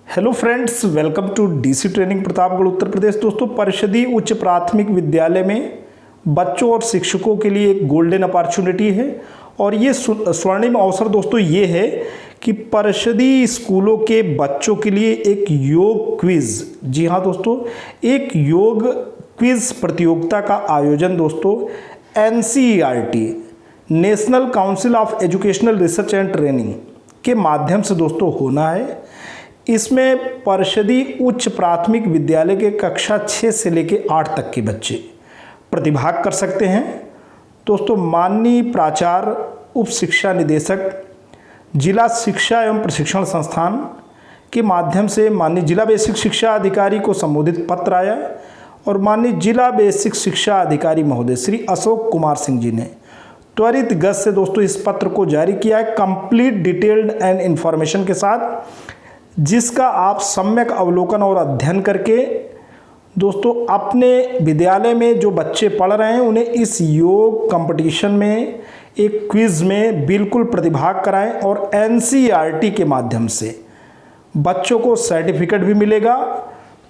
Hello friends, welcome to DC training Pratapgarh Uttar Pradesh. दोस्तों, परिषदीय उच्च प्राथमिक विद्यालय में बच्चों और शिक्षकों के लिए एक गोल्डन अपॉर्चुनिटी है और ये स्वर्णिम अवसर दोस्तों ये है कि परिषदीय स्कूलों के बच्चों के लिए एक योग क्विज, जी हाँ दोस्तों, एक योग क्विज प्रतियोगिता का आयोजन दोस्तों NCERT national council of educational research and training के माध्यम से दोस्तों होना है। इसमें परिषदीय उच्च प्राथमिक विद्यालय के कक्षा 6 से लेकर 8 तक के बच्चे प्रतिभाग कर सकते हैं। दोस्तों, माननीय प्राचार्य, उप शिक्षा निदेशक, जिला शिक्षा एवं प्रशिक्षण संस्थान के माध्यम से माननीय जिला बेसिक शिक्षा अधिकारी को संबोधित पत्र आया और माननीय जिला बेसिक शिक्षा अधिकारी महोदय श्री अशोक कुमार सिंह जी ने त्वरित गति से दोस्तों इस पत्र को जारी किया है कंप्लीट डिटेल्ड एंड इंफॉर्मेशन के साथ, जिसका आप सम्यक अवलोकन और अध्ययन करके दोस्तों अपने विद्यालय में जो बच्चे पढ़ रहे हैं उन्हें इस योग कंपटीशन में एक क्विज में बिल्कुल प्रतिभाग कराएं और NCERT के माध्यम से बच्चों को सर्टिफिकेट भी मिलेगा।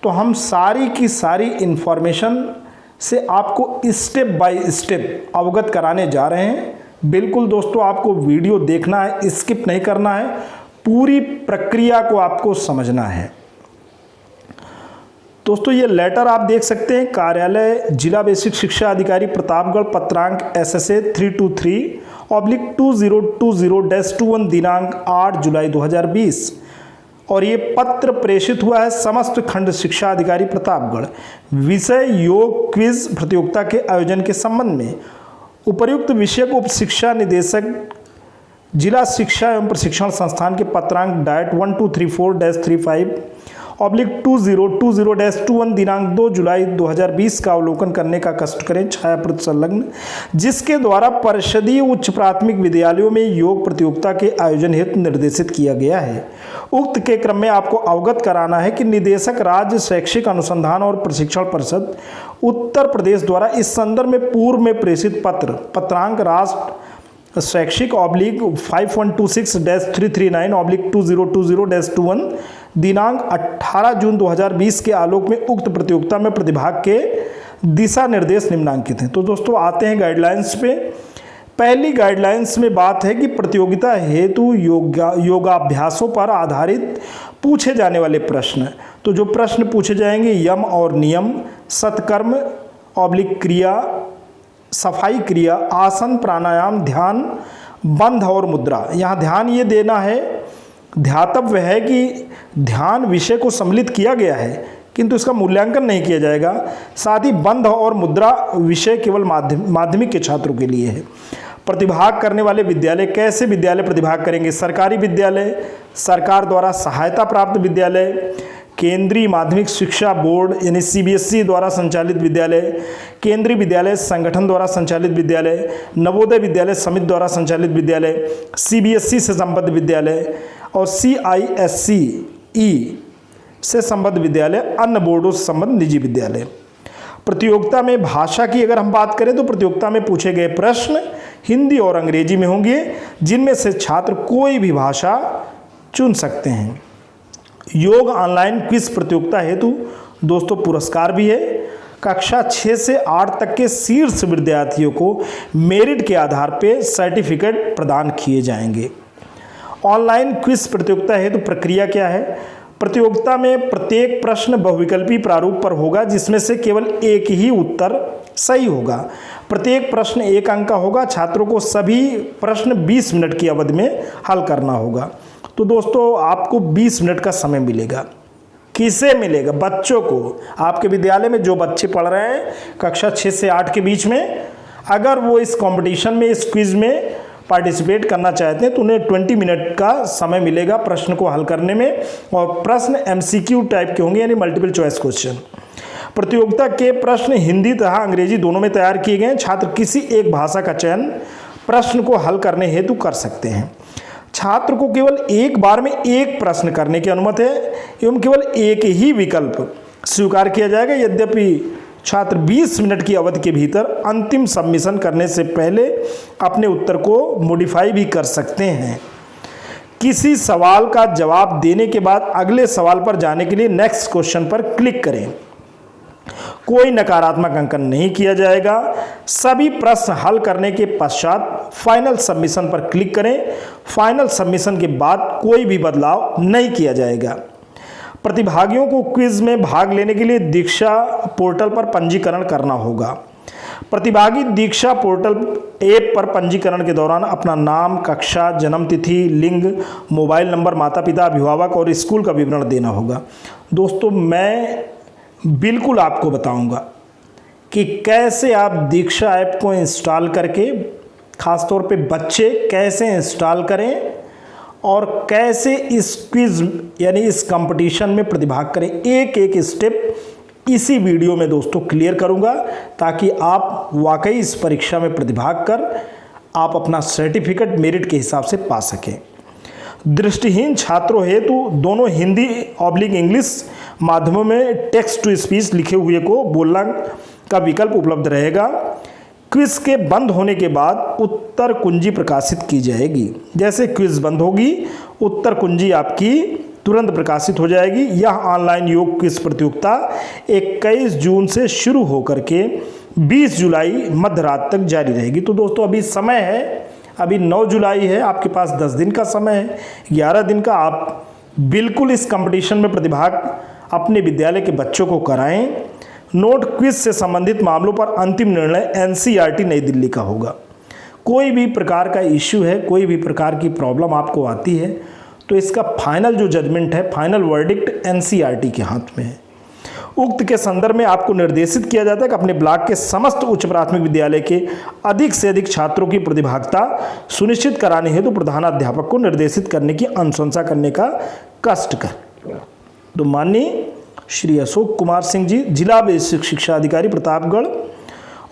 तो हम सारी की सारी इन्फॉर्मेशन से आपको स्टेप बाय स्टेप अवगत कराने जा रहे हैं। बिल्कुल दोस्तों, आपको वीडियो देखना है, स्किप नहीं करना है, पूरी प्रक्रिया को आपको समझना है। दोस्तों, ये लेटर आप देख सकते हैं, कार्यालय जिला बेसिक शिक्षा अधिकारी प्रतापगढ़, पत्रांक SSA 323/2020-21 दिनांक 8 जुलाई 2020 और ये पत्र प्रेषित हुआ है समस्त खंड शिक्षा अधिकारी प्रतापगढ़। विषय योग क्विज प्रतियोगिता के आयोजन के संबंध में उपर्युक्त विषयक उप शिक्षा निदेशक जिला शिक्षा एवं प्रशिक्षण संस्थान के पत्रांक डायट 1234-35/2020-21 दिनांक 2 जुलाई 2020 का अवलोकन करने का कष्ट करें, छायाप्रति संलग्न, जिसके द्वारा परिषदीय उच्च प्राथमिक विद्यालयों में योग प्रतियोगिता के आयोजन हेतु निर्देशित किया गया है। उक्त के क्रम में आपको अवगत कराना है कि निदेशक राज्य शैक्षिक अनुसंधान और प्रशिक्षण परिषद उत्तर प्रदेश द्वारा इस संदर्भ में पूर्व में प्रेषित पत्रांक राष्ट्र शैक्षिक /5126-339/2020-21 दिनांक 18 जून 2020 के आलोक में उक्त प्रतियोगिता में प्रतिभाग के दिशा निर्देश निम्नांकित हैं। तो दोस्तों आते हैं गाइडलाइंस पे। पहली गाइडलाइंस में बात है कि प्रतियोगिता हेतु योगाभ्यासों पर आधारित पूछे जाने वाले प्रश्न, तो जो प्रश्न पूछे जाएंगे यम और नियम, सत्कर्म / क्रिया, सफाई क्रिया, आसन, प्राणायाम, ध्यान, बंध और मुद्रा। यहाँ ध्यान ये देना है, ध्यातव्य है कि ध्यान विषय को सम्मिलित किया गया है किंतु इसका मूल्यांकन नहीं किया जाएगा। साथ ही बंध और मुद्रा विषय केवल माध्यमिक के छात्रों के लिए है। प्रतिभाग करने वाले विद्यालय, कैसे विद्यालय प्रतिभाग करेंगे? सरकारी विद्यालय, सरकार द्वारा सहायता प्राप्त विद्यालय, केंद्रीय माध्यमिक शिक्षा बोर्ड यानी CBSE द्वारा संचालित विद्यालय, केंद्रीय विद्यालय संगठन द्वारा संचालित विद्यालय, नवोदय विद्यालय समिति द्वारा संचालित विद्यालय, CBSE से संबद्ध विद्यालय और CISCE से संबद्ध विद्यालय, अन्य बोर्डों से संबद्ध निजी विद्यालय। प्रतियोगिता में भाषा की अगर हम बात करें तो प्रतियोगिता में पूछे गए प्रश्न हिंदी और अंग्रेजी में होंगे, जिनमें से छात्र कोई भी भाषा चुन सकते हैं। योग ऑनलाइन क्विज प्रतियोगिता हेतु दोस्तों पुरस्कार भी है। कक्षा 6 से 8 तक के शीर्ष विद्यार्थियों को मेरिट के आधार पर सर्टिफिकेट प्रदान किए जाएंगे। ऑनलाइन क्विज प्रतियोगिता हेतु प्रक्रिया क्या है? प्रतियोगिता में प्रत्येक प्रश्न बहुविकल्पी प्रारूप पर होगा, जिसमें से केवल एक ही उत्तर सही होगा। प्रत्येक प्रश्न 1 अंक का होगा। छात्रों को सभी प्रश्न 20 मिनट की अवधि में हल करना होगा। तो दोस्तों आपको 20 मिनट का समय मिलेगा। किसे मिलेगा? बच्चों को। आपके विद्यालय में जो बच्चे पढ़ रहे हैं कक्षा 6 से 8 के बीच में, अगर वो इस कंपटीशन में, इस क्विज में पार्टिसिपेट करना चाहते हैं तो उन्हें 20 मिनट का समय मिलेगा प्रश्न को हल करने में। और प्रश्न MCQ टाइप के होंगे यानी मल्टीपल चॉइस क्वेश्चन। प्रतियोगिता के प्रश्न हिंदी तथा अंग्रेजी दोनों में तैयार किए गए हैं। छात्र किसी एक भाषा का चयन प्रश्न को हल करने हेतु कर सकते हैं। छात्र को केवल एक बार में एक प्रश्न करने की अनुमति है एवं केवल एक ही विकल्प स्वीकार किया जाएगा। यद्यपि छात्र 20 मिनट की अवधि के भीतर अंतिम सबमिशन करने से पहले अपने उत्तर को मॉडिफाई भी कर सकते हैं। किसी सवाल का जवाब देने के बाद अगले सवाल पर जाने के लिए नेक्स्ट क्वेश्चन पर क्लिक करें। कोई नकारात्मक अंकन नहीं किया जाएगा। सभी प्रश्न हल करने के पश्चात फाइनल सबमिशन पर क्लिक करें। फाइनल सबमिशन के बाद कोई भी बदलाव नहीं किया जाएगा। प्रतिभागियों को क्विज में भाग लेने के लिए दीक्षा पोर्टल पर पंजीकरण करना होगा। प्रतिभागी दीक्षा पोर्टल ऐप पर पंजीकरण के दौरान अपना नाम, कक्षा, जन्म तिथि, लिंग, मोबाइल नंबर, माता पिता, अभिभावक और स्कूल का विवरण देना होगा। दोस्तों, मैं बिल्कुल आपको बताऊंगा कि कैसे आप दीक्षा ऐप को इंस्टॉल करके, ख़ासतौर पे बच्चे कैसे इंस्टॉल करें और कैसे इस क्विज यानी इस कंपटीशन में प्रतिभाग करें। एक एक स्टेप इसी वीडियो में दोस्तों क्लियर करूंगा, ताकि आप वाकई इस परीक्षा में प्रतिभाग कर आप अपना सर्टिफिकेट मेरिट के हिसाब से पा सकें। दृष्टिहीन छात्रों हेतु दोनों हिंदी ऑब्लिक इंग्लिश माध्यमों में टेक्स्ट टू स्पीच लिखे हुए को बोलना का विकल्प उपलब्ध रहेगा। क्विज के बंद होने के बाद उत्तर कुंजी प्रकाशित की जाएगी। जैसे क्विज बंद होगी, उत्तर कुंजी आपकी तुरंत प्रकाशित हो जाएगी। यह ऑनलाइन योग क्विज प्रतियोगिता 21 जून से शुरू होकर के 20 जुलाई मध्य रात तक जारी रहेगी। तो दोस्तों, अभी समय है, अभी 9 जुलाई है, आपके पास 10 दिन का समय है, 11 दिन का। आप बिल्कुल इस कंपटीशन में प्रतिभाग अपने विद्यालय के बच्चों को कराएं। नोट क्विज से संबंधित मामलों पर अंतिम निर्णय एनसीईआरटी नई दिल्ली का होगा। कोई भी प्रकार का इश्यू है, कोई भी प्रकार की प्रॉब्लम आपको आती है, तो इसका फाइनल जो जजमेंट है, फाइनल वर्डिक्ट एनसीईआरटी के हाथ में है। उक्त के संदर्भ में आपको निर्देशित किया जाता है कि अपने ब्लॉक के समस्त उच्च प्राथमिक विद्यालय के अधिक से अधिक छात्रों की प्रतिभागिता सुनिश्चित कराने हेतु प्रधानाध्यापक को निर्देशित करने की अनुशंसा करने का कष्ट कर। तो माननीय श्री अशोक कुमार सिंह जी, जिला बेसिक शिक्षा अधिकारी प्रतापगढ़,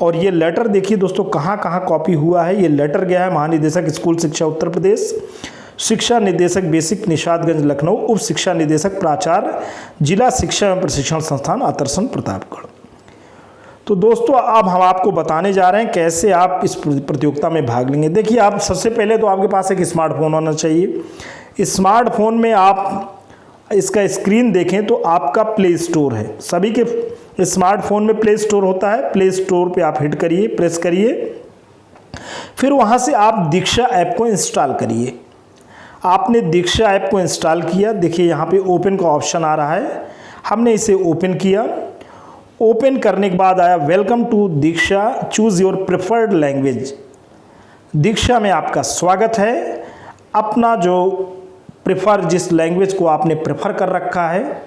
और ये लेटर देखिए दोस्तों कहाँ कहाँ कॉपी हुआ है। ये लेटर गया है महानिदेशक स्कूल शिक्षा उत्तर प्रदेश, शिक्षा निदेशक बेसिक निषादगंज लखनऊ, उप शिक्षा निदेशक प्राचार्य जिला शिक्षा एवं प्रशिक्षण संस्थान आतरसन प्रतापगढ़। तो दोस्तों, अब हम आपको बताने जा रहे हैं कैसे आप इस प्रतियोगिता में भाग लेंगे। देखिए, आप सबसे पहले तो आपके पास एक स्मार्टफोन होना चाहिए। स्मार्टफोन में आप इसका स्क्रीन देखें तो आपका प्ले स्टोर है। सभी के स्मार्टफोन में प्ले स्टोर होता है। प्ले स्टोर पे आप हिट करिए, प्रेस करिए, फिर वहाँ से आप दीक्षा ऐप को इंस्टॉल करिए। आपने दीक्षा ऐप को इंस्टॉल किया, देखिए यहाँ पे ओपन का ऑप्शन आ रहा है, हमने इसे ओपन किया। ओपन करने के बाद आया welcome to Diksha, choose your preferred language. Diksha में आपका स्वागत है। अपना जो प्रेफर, जिस लैंग्वेज को आपने प्रेफर कर रखा है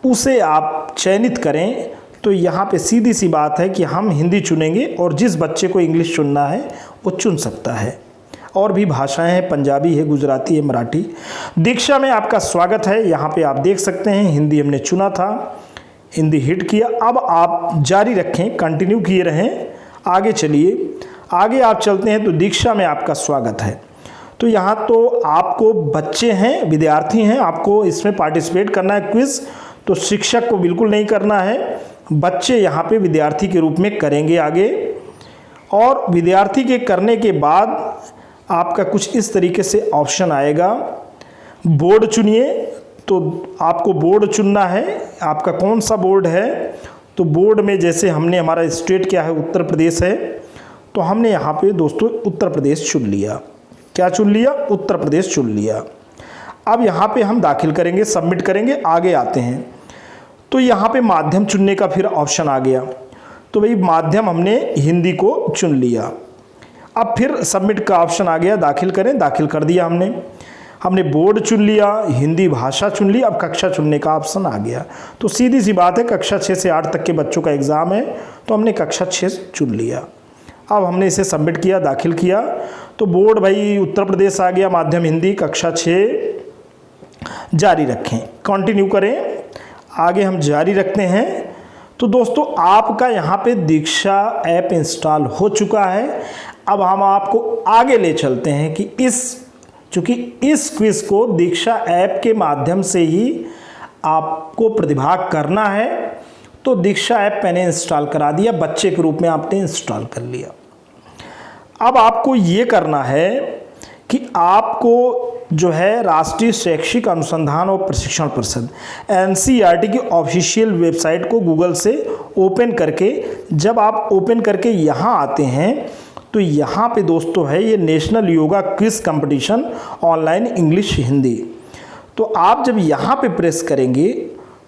उसे आप चयनित करें। तो यहाँ पे सीधी सी बात है कि हम हिंदी चुनेंगे और जिस बच्चे को इंग्लिश चुनना है वो चुन सकता है। और भी भाषाएं हैं, पंजाबी है, गुजराती है, मराठी। दीक्षा में आपका स्वागत है। यहाँ पे आप देख सकते हैं हिंदी हमने चुना था, हिंदी हिट किया। अब आप जारी रखें, कंटिन्यू किए रहें, आगे चलिए। आगे आप चलते हैं तो दीक्षा में आपका स्वागत है। तो यहाँ तो आपको बच्चे हैं, विद्यार्थी हैं, आपको इसमें पार्टिसिपेट करना है क्विज। तो शिक्षक को बिल्कुल नहीं करना है, बच्चे यहाँ पे विद्यार्थी के रूप में करेंगे आगे। और विद्यार्थी के करने के बाद आपका कुछ इस तरीके से ऑप्शन आएगा, बोर्ड चुनिए। तो आपको बोर्ड चुनना है, आपका कौन सा बोर्ड है। तो बोर्ड में जैसे हमने, हमारा स्टेट क्या है, उत्तर प्रदेश है, तो हमने यहाँ पे दोस्तों उत्तर प्रदेश चुन लिया। क्या चुन लिया? उत्तर प्रदेश चुन लिया। अब यहाँ पे हम दाखिल करेंगे, सबमिट करेंगे, आगे आते हैं। तो यहाँ पे माध्यम चुनने का फिर ऑप्शन आ गया। तो भाई माध्यम हमने हिंदी को चुन लिया। अब फिर सबमिट का ऑप्शन आ गया, दाखिल करें, दाखिल कर दिया हमने बोर्ड चुन लिया, हिंदी भाषा चुन ली। अब कक्षा चुनने का ऑप्शन आ गया। तो सीधी सी बात है, कक्षा 6 से 8 तक के बच्चों का एग्ज़ाम है, तो हमने कक्षा 6 चुन लिया। अब हमने इसे सबमिट किया, दाखिल किया। तो बोर्ड भाई उत्तर प्रदेश आ गया, माध्यम हिंदी, कक्षा 6 जारी रखें, कंटिन्यू करें, आगे हम जारी रखते हैं। तो दोस्तों, आपका यहाँ पे दीक्षा ऐप इंस्टॉल हो चुका है। अब हम आपको आगे ले चलते हैं कि चूँकि इस क्विज को दीक्षा ऐप के माध्यम से ही आपको प्रतिभाग करना है। तो दीक्षा ऐप मैंने इंस्टॉल करा दिया, बच्चे के रूप में आपने इंस्टॉल कर लिया। अब आपको ये करना है कि आपको जो है राष्ट्रीय शैक्षिक अनुसंधान और प्रशिक्षण परिषद एनसीईआरटी की ऑफिशियल वेबसाइट को गूगल से ओपन करके, जब आप ओपन करके यहाँ आते हैं तो यहाँ पे दोस्तों है ये national yoga quiz competition online English Hindi. तो आप जब यहाँ पे प्रेस करेंगे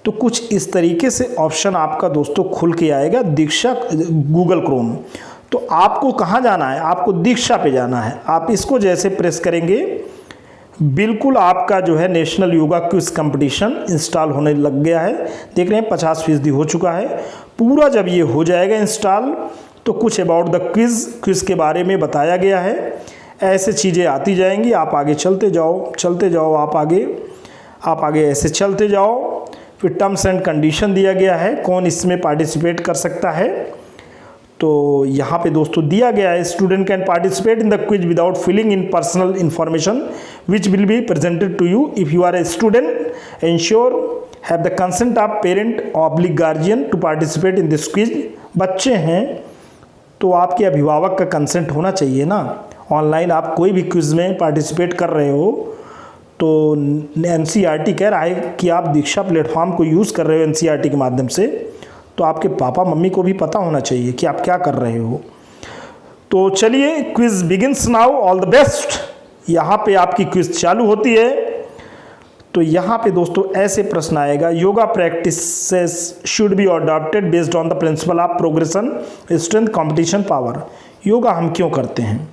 तो कुछ इस तरीके से ऑप्शन आपका दोस्तों खुल के आएगा, दीक्षा गूगल क्रोम। तो आपको कहाँ जाना है, आपको दीक्षा पे जाना है। आप इसको जैसे प्रेस करेंगे बिल्कुल आपका जो है national yoga quiz competition install होने लग गया है। देख रहे हैं 50% हो चुका है। पूरा जब ये हो जाएगा इंस्टॉल तो कुछ अबाउट द क्विज के बारे में बताया गया है। ऐसे चीज़ें आती जाएंगी, आप आगे चलते जाओ, आप आगे ऐसे चलते जाओ। फिर टर्म्स एंड कंडीशन दिया गया है, कौन इसमें पार्टिसिपेट कर सकता है। तो यहाँ पे दोस्तों दिया गया है student can participate in the quiz without filling in personal information which will be presented to you if you are a student ensure have the consent of parent oblique guardian to participate in this quiz. बच्चे हैं तो आपके अभिभावक का consent होना चाहिए ना। Online आप कोई भी क्विज में पार्टिसिपेट कर रहे हो तो एनसीईआरटी कह रहा है कि आप दीक्षा प्लेटफॉर्म को यूज़ कर रहे हो एनसीईआरटी के माध्यम से, तो आपके पापा मम्मी को भी पता होना चाहिए कि आप क्या कर रहे हो। तो चलिए quiz begins now, all the best. यहाँ पे आपकी क्विज चालू होती है। तो यहाँ पे दोस्तों ऐसे प्रश्न आएगा, yoga practices should be adopted based on the principle of progression strength competition power. Yoga हम क्यों करते हैं?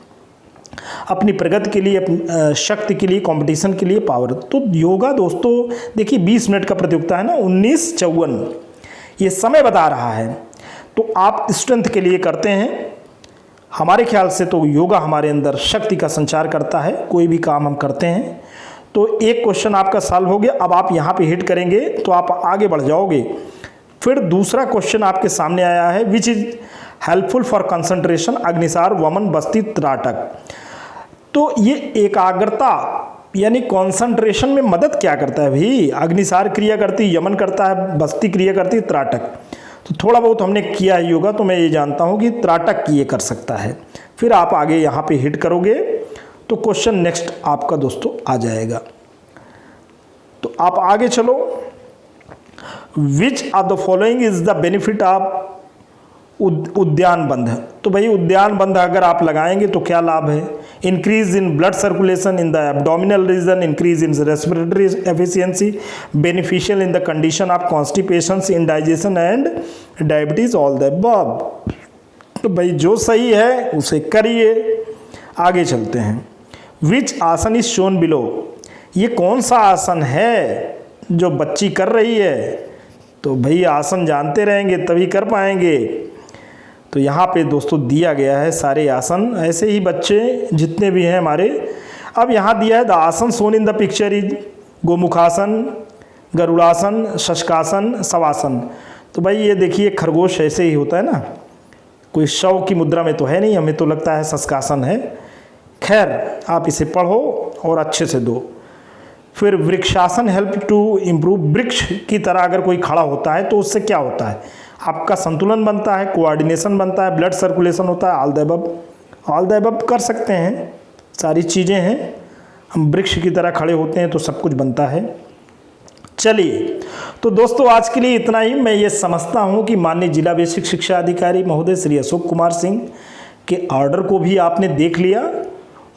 अपनी प्रगति के लिए, अपनी शक्ति के लिए, कंपटीशन के लिए, पावर। तो योगा दोस्तों देखिए 20 मिनट का प्रतियोगिता है ना, 19:54 ये समय बता रहा है। तो आप स्ट्रेंथ के लिए करते हैं। हमारे ख्याल से तो योगा हमारे अंदर शक्ति का संचार करता है, कोई भी काम हम करते हैं। तो एक क्वेश्चन आपका सॉल्व हो गया। अब आप यहाँ पे हिट करेंगे तो आप आगे बढ़ जाओगे। फिर दूसरा क्वेश्चन आपके सामने आया है, which is helpful for concentration Agnisar वमन बस्ती त्राटक। तो ये एकाग्रता यानी कॉन्सेंट्रेशन में मदद क्या करता है भाई? अग्निसार क्रिया करती, यमन करता है, बस्ती क्रिया करती, त्राटक। तो थोड़ा बहुत हमने किया है योगा, तो मैं ये जानता हूँ कि त्राटक ये कर सकता है। फिर आप आगे यहाँ पे हिट करोगे तो क्वेश्चन नेक्स्ट आपका दोस्तों आ जाएगा। तो आप आगे चलो। Which of the following is the benefit of उद्यान बंध। तो भाई उद्यान बंध अगर आप लगाएंगे तो क्या लाभ है? Increase in blood circulation in the abdominal region, increase in respiratory efficiency, beneficial in the condition of constipation, indigestion and diabetes, all the above. तो भाई जो सही है उसे करिए। आगे चलते हैं। विच आसन इज शोन बिलो। ये कौन सा आसन है जो बच्ची कर रही है? तो भाई आसन जानते रहेंगे तभी कर पाएंगे। तो यहाँ पे दोस्तों दिया गया है सारे आसन, ऐसे ही बच्चे जितने भी हैं हमारे। अब यहाँ दिया है the asana shown in the picture is gomukhasana, garudasana, shashankasana, shavasana. तो भाई ये देखिए खरगोश ऐसे ही होता है ना, कोई शव की मुद्रा में तो है नहीं, हमें तो लगता है शशकासन है। खैर आप इसे पढ़ो और अच्छे से दो। फिर वृक्षासन हेल्प टू इम्प्रूव। वृक्ष की तरह अगर कोई खड़ा होता है तो उससे क्या होता है? आपका संतुलन बनता है, कोऑर्डिनेशन बनता है, ब्लड सर्कुलेशन होता है, ऑल द अबव कर सकते हैं, सारी चीज़ें हैं। हम वृक्ष की तरह खड़े होते हैं तो सब कुछ बनता है। चलिए तो दोस्तों आज के लिए इतना ही। मैं ये समझता हूँ कि माननीय जिला बेसिक शिक्षा अधिकारी महोदय श्री अशोक कुमार सिंह के ऑर्डर को भी आपने देख लिया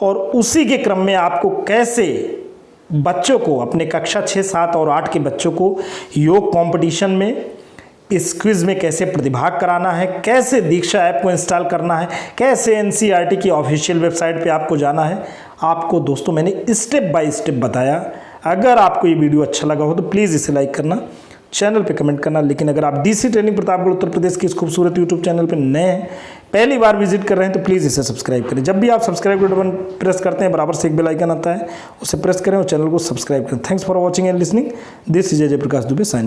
और उसी के क्रम में आपको कैसे बच्चों को, अपने कक्षा 6, 7 और 8 के बच्चों को योग कंपटीशन में, इस क्विज में कैसे प्रतिभाग कराना है, कैसे दीक्षा ऐप को इंस्टॉल करना है, कैसे एनसीईआरटी की ऑफिशियल वेबसाइट पे आपको जाना है, आपको दोस्तों मैंने स्टेप बाय स्टेप बताया। अगर आपको ये वीडियो अच्छा लगा हो तो प्लीज़ इसे लाइक करना, चैनल पे कमेंट करना। लेकिन अगर आप डीसी ट्रेनिंग प्रतापगढ़ उत्तर प्रदेश के इस खूबसूरत यूट्यूब चैनल पे नए हैं, पहली बार विजिट कर रहे हैं, तो प्लीज़ इसे सब्सक्राइब करें। जब भी आप सब्सक्राइब का बटन प्रेस करते हैं बराबर से एक बेल आइकन आता है, उसे प्रेस करें और चैनल को सब्सक्राइब करें। Thanks for watching and listening. This is Ajay Prakash Dubey signing.